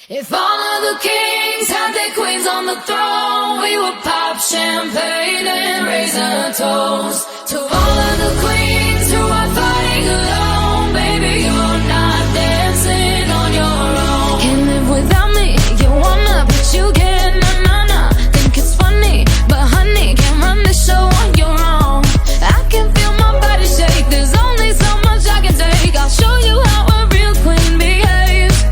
If all of the kings had their queens on the throne, we would pop champagne and raise a toast to all of the queens who are fighting alone. Baby, you're not dancing on your own. Can't live without me, you wanna, but you can't, nah. Think it's funny, but honey, can't run the show on your own. I can feel my body shake, there's only so much I can take. I'll show you how a real queen behaves.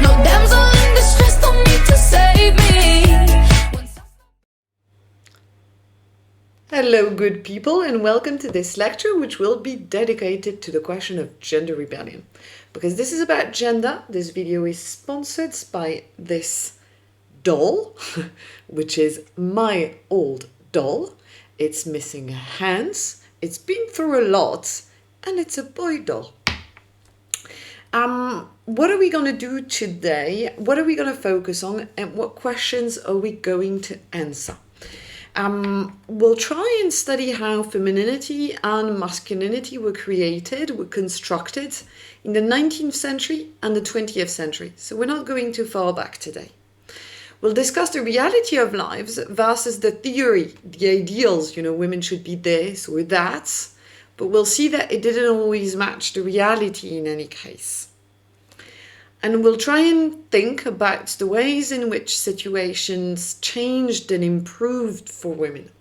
No damsel in distress, don't need to save me. Hello, good people, and welcome to this lecture, which will be dedicated to the question of gender rebellion. Because this is about gender, this video is sponsored by this doll, which is my old doll. It's missing hands, it's been through a lot, and it's a boy doll. What are we going to do today? What are we going to focus on? And what questions are we going to answer? We'll try and study how femininity and masculinity were created, were constructed in the 19th century and the 20th century. So we're not going too far back today. We'll discuss the reality of lives versus the theory, the ideals, women should be this or that. But we'll see that it didn't always match the reality in any case. And we'll try and think about the ways in which situations changed and improved for women.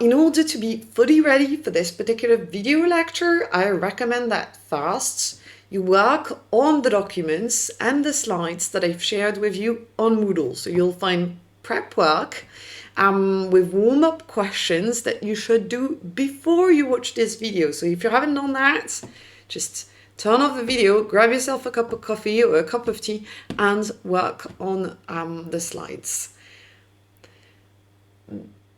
In order to be fully ready for this particular video lecture, I recommend that first you work on the documents and the slides that I've shared with you on Moodle. So you'll find prep work with warm-up questions that you should do before you watch this video. So if you haven't done that, just turn off the video, grab yourself a cup of coffee or a cup of tea and work on the slides.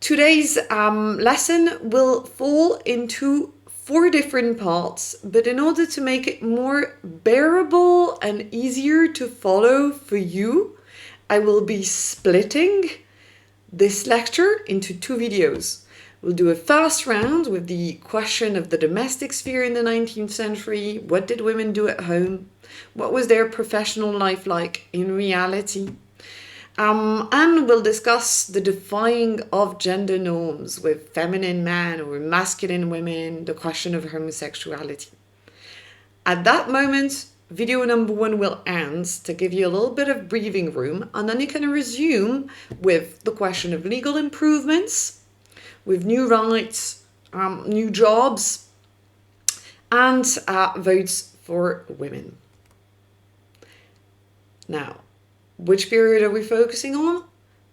Today's lesson will fall into 4 different parts, but in order to make it more bearable and easier to follow for you, I will be splitting this lecture into 2 videos. We'll do a first round with the question of the domestic sphere in the 19th century. What did women do at home? What was their professional life like in reality? And we'll discuss the defying of gender norms with feminine men or masculine women, the question of homosexuality. At that moment, video number 1 will end to give you a little bit of breathing room, and then you can resume with the question of legal improvements, with new rights, new jobs, and votes for women. Now, which period are we focusing on?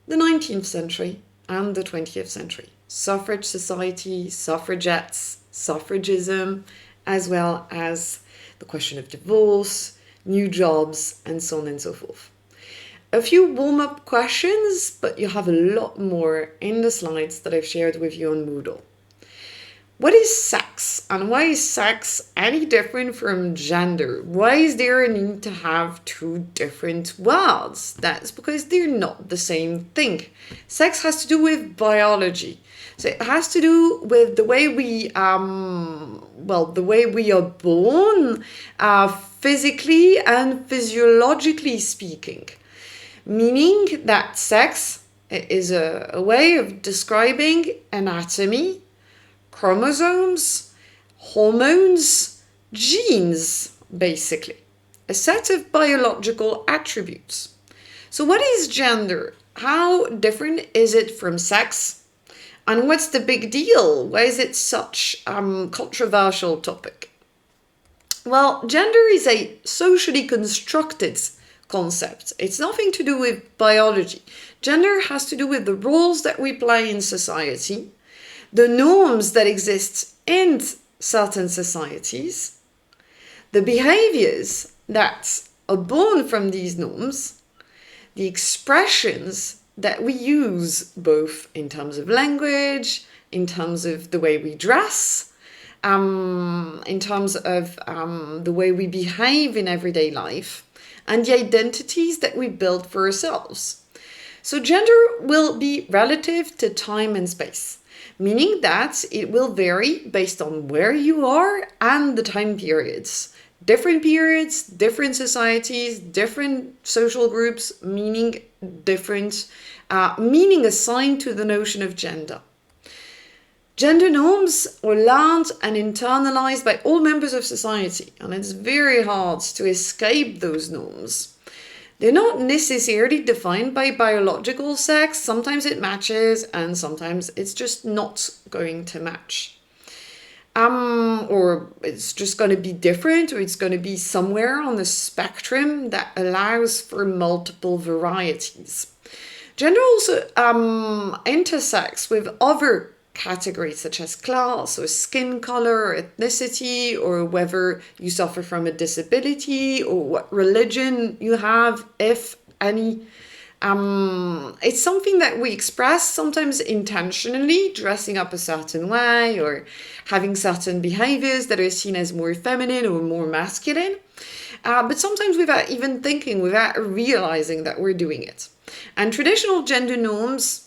The 19th century and the 20th century. Suffrage society, suffragettes, suffragism, as well as the question of divorce, new jobs, and so on and so forth. A few warm-up questions, but you have a lot more in the slides that I've shared with you on Moodle. What is sex? And why is sex any different from gender? Why is there a need to have 2 different words? That's because they're not the same thing. Sex has to do with biology. So it has to do with the way we, the way we are born, physically and physiologically speaking. Meaning that sex is a way of describing anatomy, chromosomes, hormones, genes, basically. A set of biological attributes. So what is gender? How different is it from sex? And what's the big deal? Why is it such a controversial topic? Well, gender is a socially constructed concept. It's nothing to do with biology. Gender has to do with the roles that we play in society, the norms that exist in certain societies, the behaviors that are born from these norms, the expressions that we use both in terms of language, in terms of the way we dress, in terms of the way we behave in everyday life, and the identities that we build for ourselves. So gender will be relative to time and space, meaning that it will vary based on where you are and the time periods. Different periods, different societies, different social groups, meaning different, meaning assigned to the notion of gender. Gender norms are learned and internalized by all members of society, and it's very hard to escape those norms. They're not necessarily defined by biological sex. Sometimes it matches, and sometimes it's just not going to match. Or it's just going to be different, or it's going to be somewhere on the spectrum that allows for multiple varieties. Gender also intersects with other categories such as class or skin color or ethnicity, or whether you suffer from a disability or what religion you have, if any. It's something that we express sometimes intentionally, dressing up a certain way or having certain behaviors that are seen as more feminine or more masculine, but sometimes without even thinking, without realizing that we're doing it. And traditional gender norms,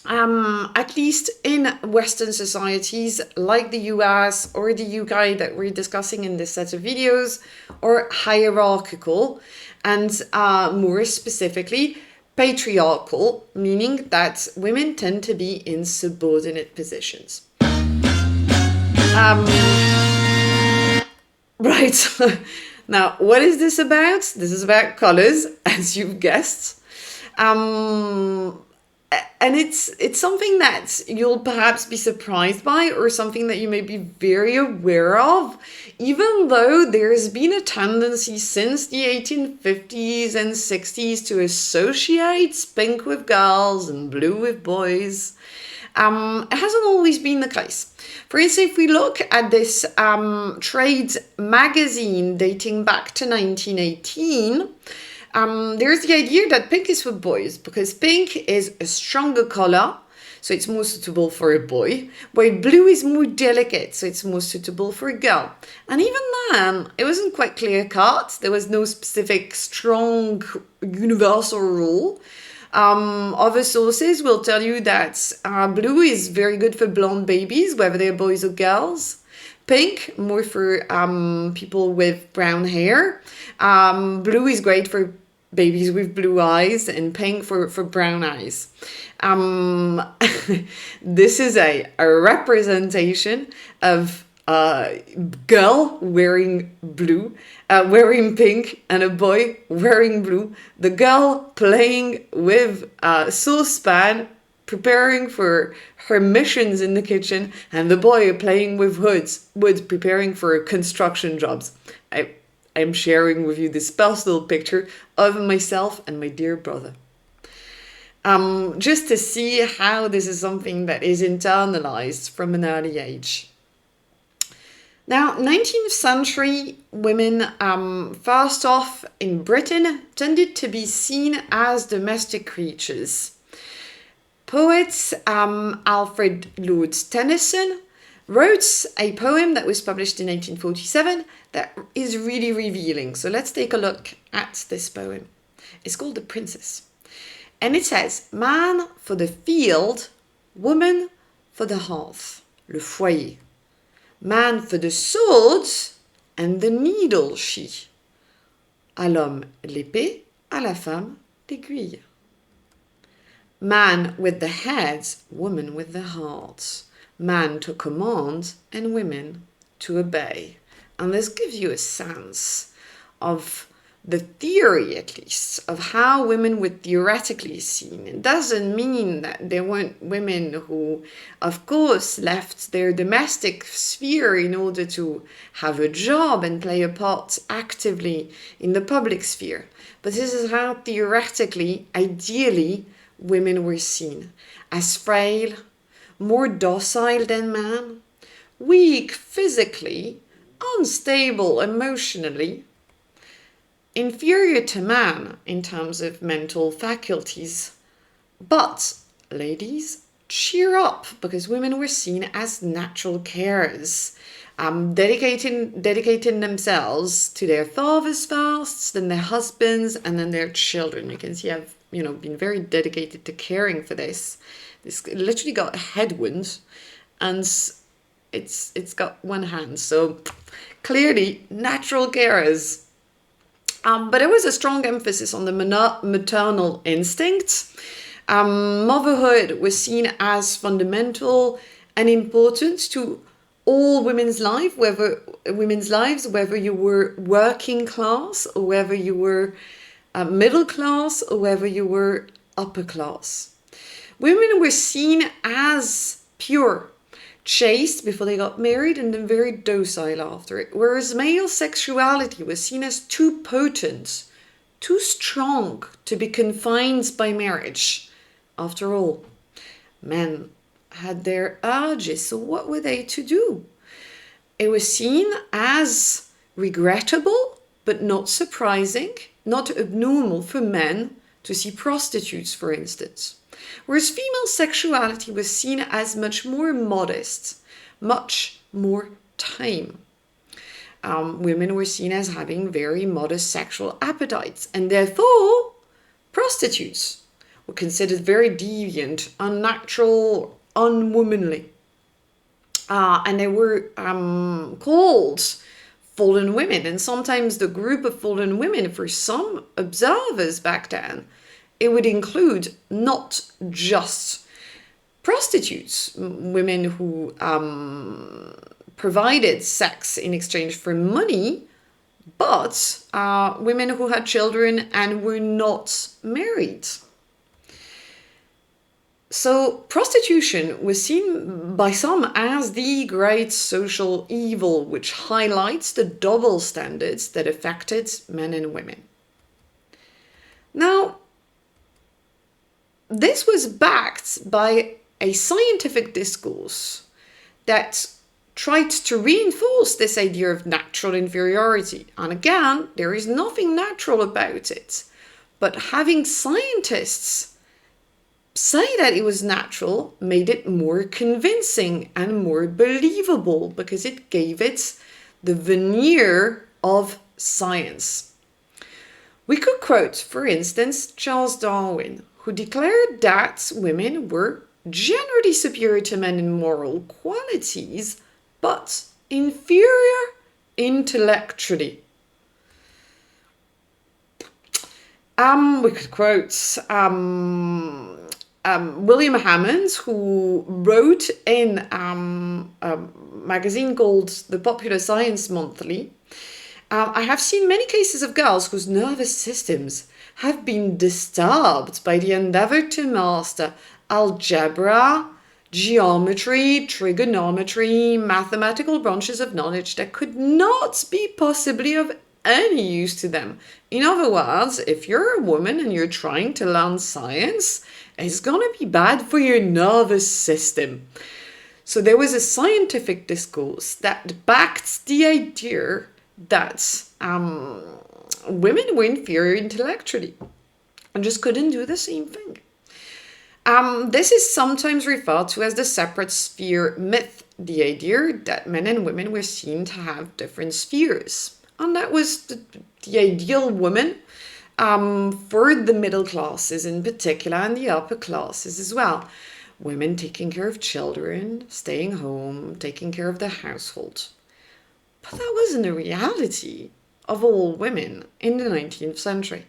at least in Western societies like the US or the UK that we're discussing in this set of videos, are hierarchical and more specifically patriarchal, meaning that women tend to be in subordinate positions. Right. Now, what is this about? This is about colors, as you've guessed. And it's something that you'll perhaps be surprised by, or something that you may be very aware of, even though there's been a tendency since the 1850s and 60s to associate pink with girls and blue with boys. It hasn't always been the case. For instance, if we look at this trade magazine dating back to 1918, there's the idea that pink is for boys because pink is a stronger color, so it's more suitable for a boy, while blue is more delicate, so it's more suitable for a girl. And even then, it wasn't quite clear-cut. There was no specific, strong, universal rule. Other sources will tell you that blue is very good for blonde babies, whether they're boys or girls. Pink, more for people with brown hair. Blue is great for babies with blue eyes, and pink for brown eyes. This is a representation of a girl wearing blue, wearing pink, and a boy wearing blue. The girl playing with a saucepan, preparing for her missions in the kitchen, and the boy playing with wood, preparing for construction jobs. I'm sharing with you this personal picture of myself and my dear brother. Just to see how this is something that is internalized from an early age. Now, 19th century women, first off in Britain, tended to be seen as domestic creatures. Poet Alfred Lord Tennyson wrote a poem that was published in 1847 that is really revealing. So let's take a look at this poem. It's called The Princess. And it says, man for the field, woman for the hearth, le foyer. Man for the sword and the needle she. À l'homme l'épée, à la femme l'aiguille. Man with the head, woman with the heart. Man to command and women to obey. And this gives you a sense of the theory, at least, of how women were theoretically seen. It doesn't mean that there weren't women who, of course, left their domestic sphere in order to have a job and play a part actively in the public sphere. But this is how theoretically, ideally, women were seen. As frail, more docile than man, weak physically, unstable emotionally, inferior to man in terms of mental faculties. But, ladies, cheer up, because women were seen as natural carers, dedicating themselves to their fathers first, then their husbands, and then their children. You can see I've been very dedicated to caring for this. This literally got a headwind, and it's got one hand, so clearly natural carers. But there was a strong emphasis on the maternal instincts. Motherhood was seen as fundamental and important to all women's lives, whether you were working class or whether you were middle class or whether you were upper class. Women were seen as pure, chaste before they got married and then very docile after it, whereas male sexuality was seen as too potent, too strong to be confined by marriage. After all, men had their urges, so what were they to do? It was seen as regrettable, but not surprising, not abnormal for men to see prostitutes, for instance. Whereas female sexuality was seen as much more modest, much more tame. Women were seen as having very modest sexual appetites, and therefore prostitutes were considered very deviant, unnatural, unwomanly. And they were called fallen women, and sometimes the group of fallen women, for some observers back then, it would include not just prostitutes, women who provided sex in exchange for money, but women who had children and were not married. So prostitution was seen by some as the great social evil, which highlights the double standards that affected men and women. Now, this was backed by a scientific discourse that tried to reinforce this idea of natural inferiority. And again, there is nothing natural about it. But having scientists say that it was natural made it more convincing and more believable because it gave it the veneer of science. We could quote, for instance, Charles Darwin, who declared that women were generally superior to men in moral qualities, but inferior intellectually. We could quote William Hammond, who wrote in a magazine called The Popular Science Monthly, I have seen many cases of girls whose nervous systems have been disturbed by the endeavor to master algebra, geometry, trigonometry, mathematical branches of knowledge that could not be possibly of any use to them. In other words, if you're a woman and you're trying to learn science, it's going to be bad for your nervous system. So there was a scientific discourse that backed the idea that women were inferior intellectually and just couldn't do the same thing. This is sometimes referred to as the separate sphere myth, the idea that men and women were seen to have different spheres. And that was the ideal woman for the middle classes in particular and the upper classes as well. Women taking care of children, staying home, taking care of the household. But that wasn't the reality of all women in the 19th century.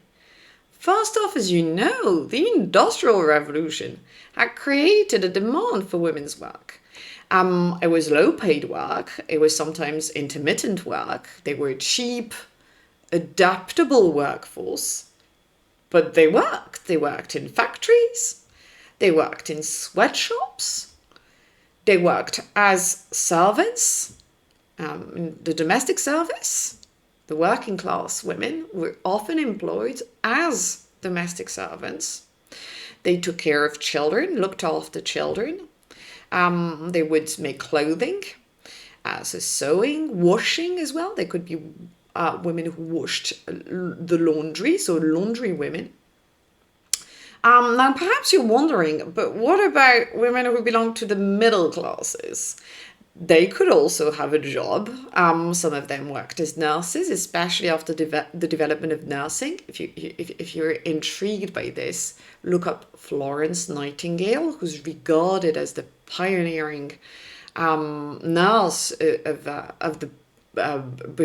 First off, as you know, the Industrial Revolution had created a demand for women's work. It was low-paid work. It was sometimes intermittent work. They were cheap, adaptable workforce. But they worked. They worked in factories. They worked in sweatshops. They worked as servants. In the domestic service, the working class women were often employed as domestic servants. They took care of children, looked after children. They would make clothing, so sewing, washing as well. They could be women who washed the laundry, so laundry women. Now, perhaps you're wondering, but what about women who belong to the middle classes? They could also have a job. Some of them worked as nurses, especially after the development of nursing. If you're intrigued by this, look up Florence Nightingale, who's regarded as the pioneering nurse of the of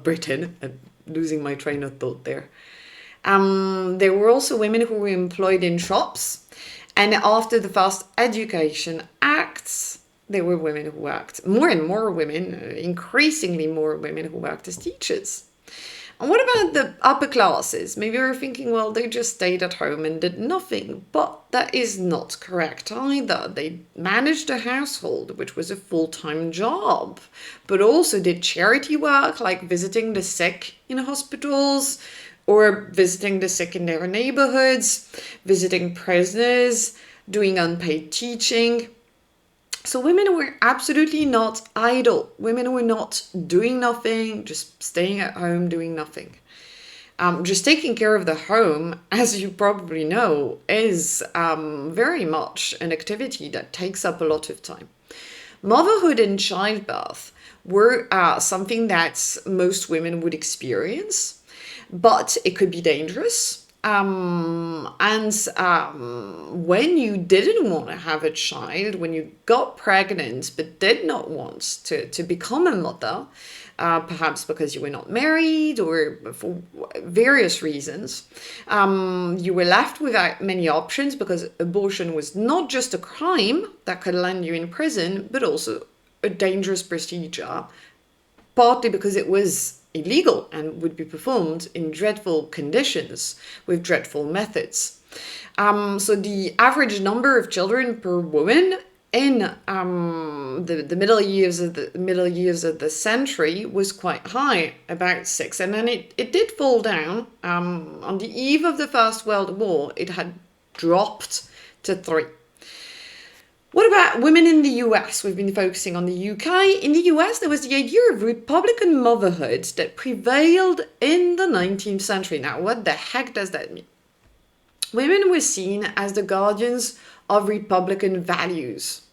Britain. Losing my train of thought there. There were also women who were employed in shops, and after the First Education Acts, there were women who worked, more and more women, increasingly more women who worked as teachers. And what about the upper classes? Maybe you're thinking, well, they just stayed at home and did nothing. But that is not correct either. They managed a household, which was a full-time job, but also did charity work like visiting the sick in hospitals or visiting the sick in their neighborhoods, visiting prisoners, doing unpaid teaching. So women were absolutely not idle. Women were not doing nothing, just staying at home, doing nothing. Just taking care of the home, as you probably know, is very much an activity that takes up a lot of time. Motherhood and childbirth were something that most women would experience, but it could be dangerous. When you didn't want to have a child, when you got pregnant but did not want to become a mother, perhaps because you were not married or for various reasons, you were left without many options because abortion was not just a crime that could land you in prison, but also a dangerous procedure, partly because it was illegal and would be performed in dreadful conditions with dreadful methods. So the average number of children per woman in the middle years of the century was quite high, about 6, and then it did fall down. On the eve of the First World War, it had dropped to 3. What about women in the US? We've been focusing on the UK. In the US, there was the idea of Republican motherhood that prevailed in the 19th century. Now, what the heck does that mean? Women were seen as the guardians of Republican values.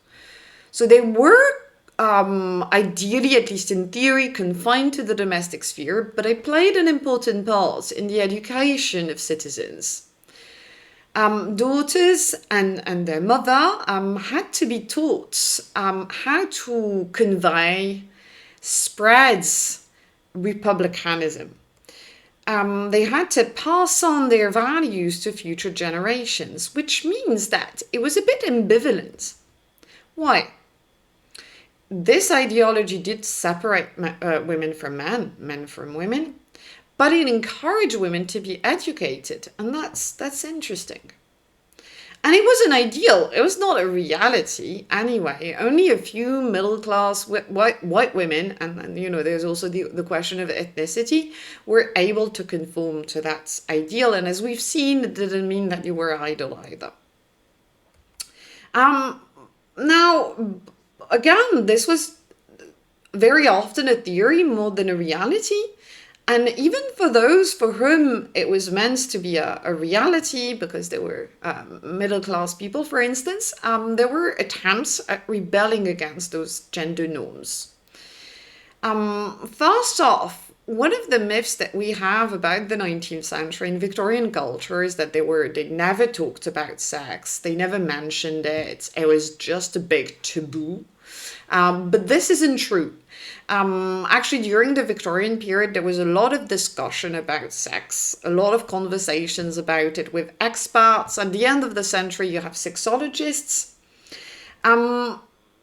So they were ideally, at least in theory, confined to the domestic sphere, but they played an important part in the education of citizens. Daughters and their mother had to be taught how to convey, spread republicanism. They had to pass on their values to future generations, which means that it was a bit ambivalent. Why? This ideology did separate women from men from women, but it encouraged women to be educated, and that's interesting. And it was an ideal. It was not a reality anyway. Only a few middle-class white women, and there's also the question of ethnicity, were able to conform to that ideal. And as we've seen, it didn't mean that you were idle either. Now, again, this was very often a theory more than a reality. And even for those for whom it was meant to be a reality, because they were middle-class people, for instance, there were attempts at rebelling against those gender norms. First off, one of the myths that we have about the 19th century in Victorian culture is that they never talked about sex, they never mentioned it, it was just a big taboo. But this isn't true. Actually, during the Victorian period, there was a lot of discussion about sex, a lot of conversations about it with experts. At the end of the century, you have sexologists. So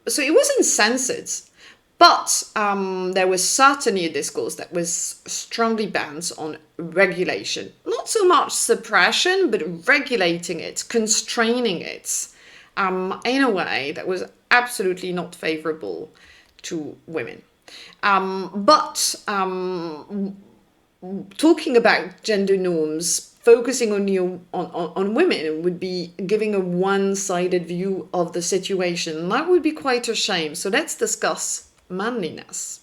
it wasn't censored, but there was certainly a discourse that was strongly bent on regulation. Not so much suppression, but regulating it, constraining it in a way that was absolutely not favorable to women. But talking about gender norms, focusing only on women would be giving a one-sided view of the situation. That would be quite a shame. So let's discuss manliness.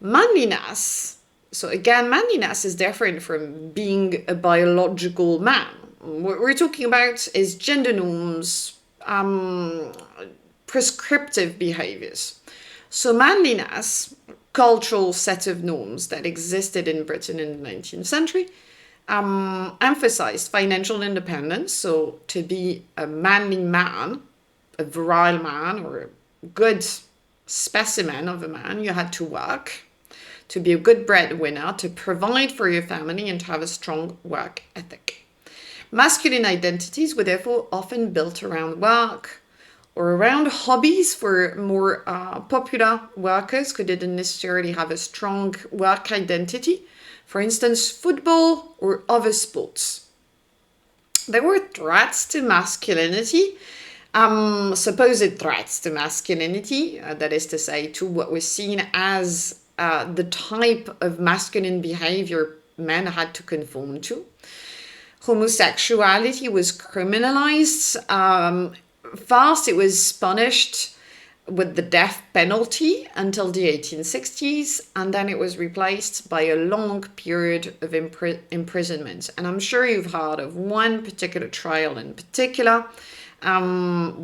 Manliness, so again, manliness is different from being a biological man. What we're talking about is gender norms, prescriptive behaviors. So manliness, cultural set of norms that existed in Britain in the 19th century, emphasized financial independence. So to be a manly man, a virile man, or a good specimen of a man. You had to work, to be a good breadwinner, to provide for your family, and to have a strong work ethic. Masculine identities were therefore often built around work or around hobbies for more popular workers who didn't necessarily have a strong work identity. For instance, football or other sports. There were threats to masculinity, supposed threats to masculinity, that is to say, to what was seen as the type of masculine behavior men had to conform to. Homosexuality was criminalized. First, it was punished with the death penalty until the 1860s, and then it was replaced by a long period of imprisonment. And I'm sure you've heard of one particular trial in particular. You'll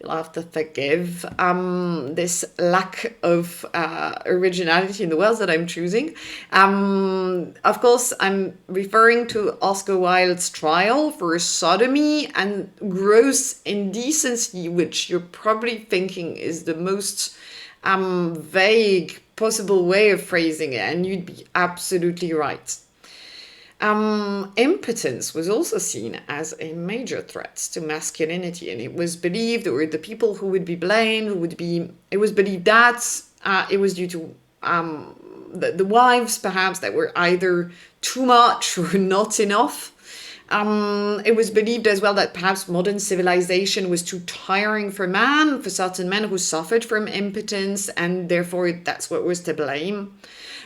have to forgive this lack of originality in the words that I'm choosing. Of course, I'm referring to Oscar Wilde's trial for sodomy and gross indecency, which you're probably thinking is the most vague possible way of phrasing it, and you'd be absolutely right. Impotence was also seen as a major threat to masculinity, and it was believed, or the people who would be blamed, it was believed that it was due to the wives, perhaps, that were either too much or not enough. It was believed as well that perhaps modern civilization was too tiring for certain men who suffered from impotence, and therefore that's what was to blame.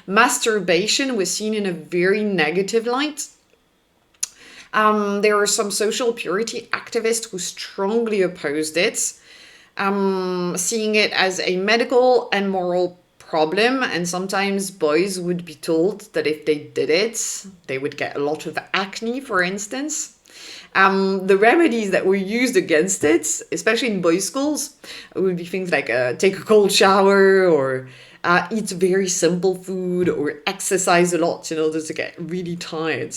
Masturbation was seen in a very negative light. There were some social purity activists who strongly opposed it, seeing it as a medical and moral problem, and sometimes boys would be told that if they did it, they would get a lot of acne, for instance. The remedies that were used against it, especially in boys' schools, would be things like take a cold shower, or eat very simple food, or exercise a lot in order to get really tired.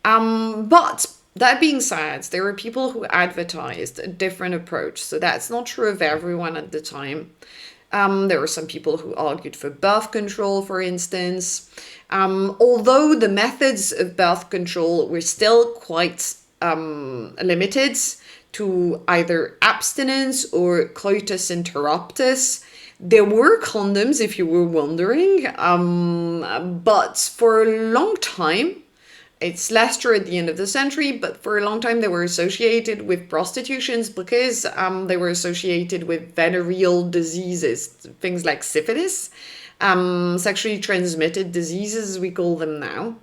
But that being said, there were people who advertised a different approach, so that's not true of everyone at the time. There were some people who argued for birth control, for instance, although the methods of birth control were still quite limited to either abstinence or coitus interruptus. There were condoms, if you were wondering, but for a long time, it's less true at the end of the century, but for a long time they were associated with prostitutions because they were associated with venereal diseases, things like syphilis, sexually transmitted diseases as we call them now.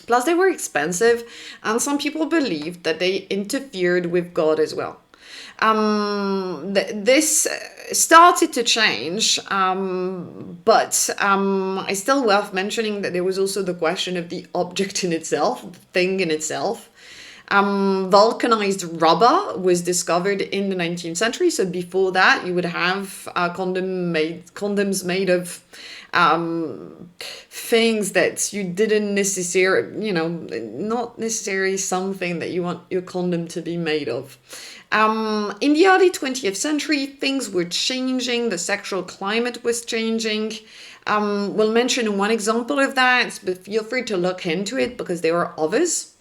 Plus they were expensive, and some people believed that they interfered with God as well. This started to change, but it's still worth mentioning that there was also the question of the object in itself, the thing in itself. Vulcanized rubber was discovered in the 19th century, so before that you would have condoms made of things that you didn't necessarily, not necessarily something that you want your condom to be made of. In the early 20th century, things were changing, the sexual climate was changing. We'll mention one example of that, but feel free to look into it because there are others.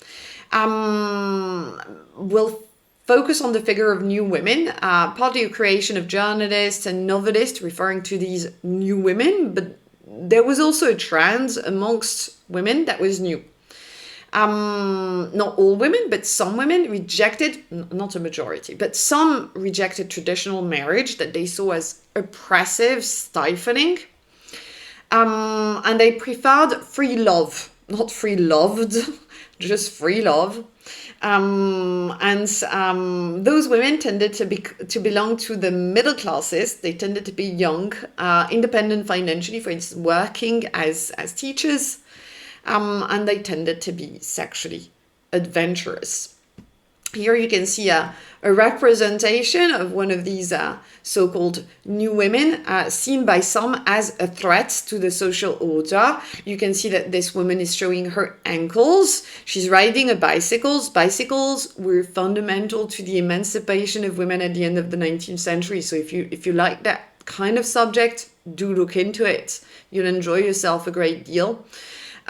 We'll focus on the figure of new women, partly a creation of journalists and novelists referring to these new women, but there was also a trend amongst women that was new. Not all women, but some women rejected, not a majority, but some rejected traditional marriage that they saw as oppressive, stifling. And they preferred free love, not free loved, just free love. Those women tended to belong to the middle classes. They tended to be young, independent financially, for instance, working as teachers. And they tended to be sexually adventurous. Here you can see a representation of one of these so-called new women, seen by some as a threat to the social order. You can see that this woman is showing her ankles. She's riding a bicycle. Bicycles were fundamental to the emancipation of women at the end of the 19th century. So if you like that kind of subject, do look into it. You'll enjoy yourself a great deal.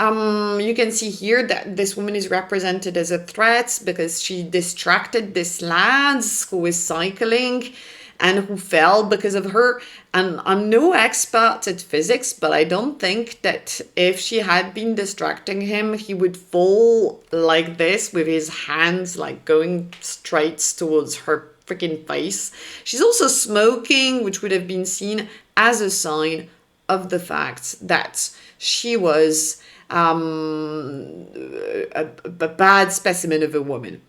You can see here that this woman is represented as a threat because she distracted this lad who was cycling and who fell because of her. And I'm no expert at physics, but I don't think that if she had been distracting him, he would fall like this with his hands like going straight towards her freaking face. She's also smoking, which would have been seen as a sign of the fact that she was a bad specimen of a woman.